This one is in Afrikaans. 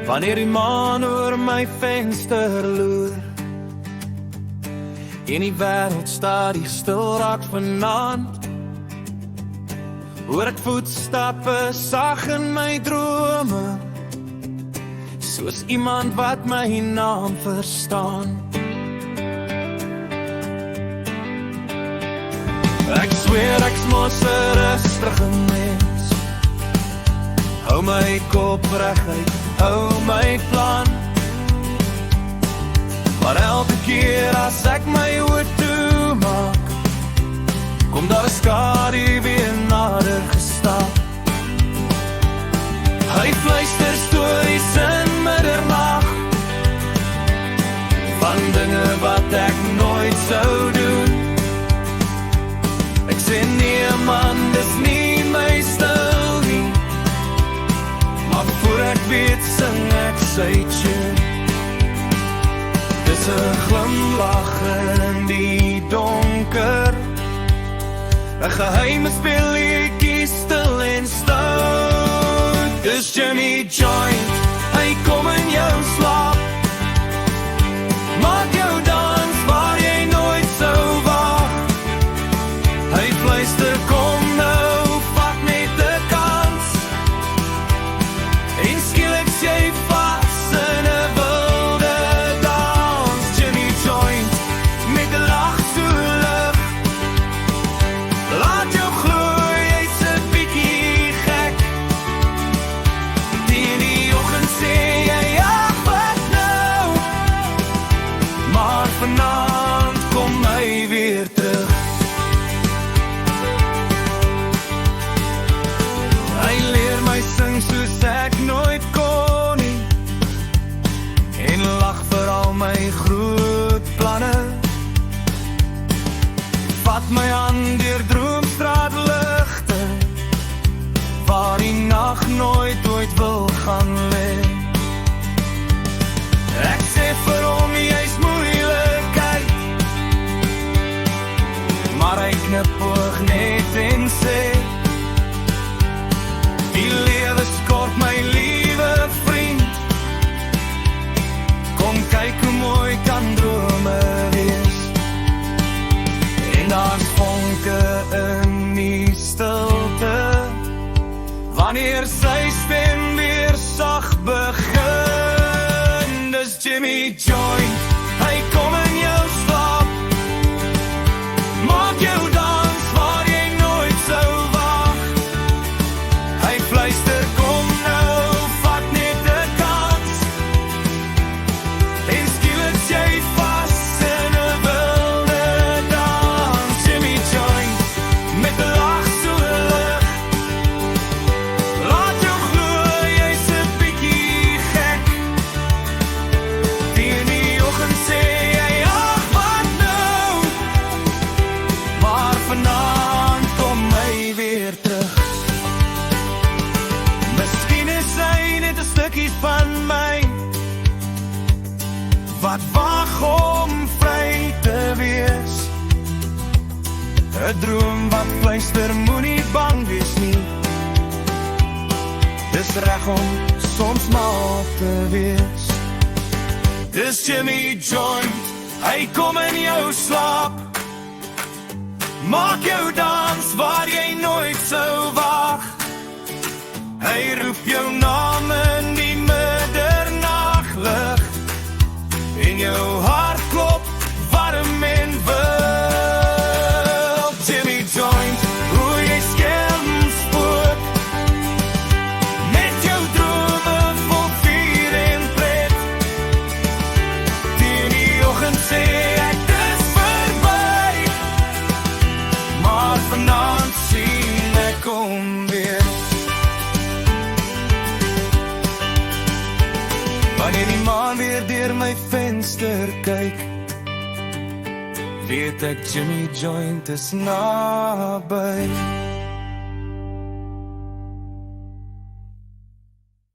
Wanneer die maan oor my venster loer en die wêreld stadig stil raak vanaand, hoor ek voetstappe sag in my drome, soos iemand wat my naam verstaan. Ek sweer ek's mos 'n rustige mens, hou my kop reguit, hou my plan. Maar elke keer as ek my oë toemaak, kom daar 'n skadu weer nader gestaan. Hy fluister stories in middernag, van dinge wat ek nooit sou doen. Ek sê nee man, dis nie my stil nie, maar voor ek weet sing ek sy tune. Dis 'n glimlach in die donker, 'n geheime speelietjie stil en stout. Dis Jimmy Joint, hy kom in jou slaap, maak jou dans waar jy nooit sou wag. Hy fluister kom nou, vat net 'n kans, en skielik is jy vas in 'n wilde dans. Jimmy Joint, met 'n lag so lig, laat jou glo jy's 'n bietjie gek. In die oggend sê jy ag wat nou, maar vanaand kom hy weer terug. Hy leer my sing soos ek nooit kon nie, en lag vir al my groot planne. Vat my aan deur droomstraatligte, waar die nag nooit ooit wil gaan lê. Ek sê vir hom jy's moeilikheid, maar hy knipoog net en sê, die lewe skort my liewe vriend, kom kyk hoe mooi kan drome wees. En daar's vonke in die stilte, wanneer sy stem weer sag begin. Dis Jimmy Joint, hy kom in jou slaap, maak jou dans waar jy nooit sou wag. Hy fluister kom nou, vat net 'n kans, en skielik is jy vas in 'n wilde dans. Jimmy Joint, met 'n lag so lig, laat jou glo jy's 'n bietjie gek. In die oggend sê jy ag wat nou, maar vanaand kom hy weer terug. Miskien is hy net 'n stukkie van my, wat wag om vry te wees. 'n droom wat fluister, moenie bang wees nie, dis reg om soms mal te wees. Dis Jimmy Joint, hy kom in jou slaap, maak jou dans waar jy nooit sou wag. Hy roep jou naam in die middernaglig, en jou hart klop warm en wild. Jimmy Joint, hoe jy skelm spook, met jou drome vol vuur en pret. In die oggend sê ek dis verby, maar vanaand sien ek kom weer. Wanneer die maan weer deur my venster kyk, weet ek Jimmy Joint is naby.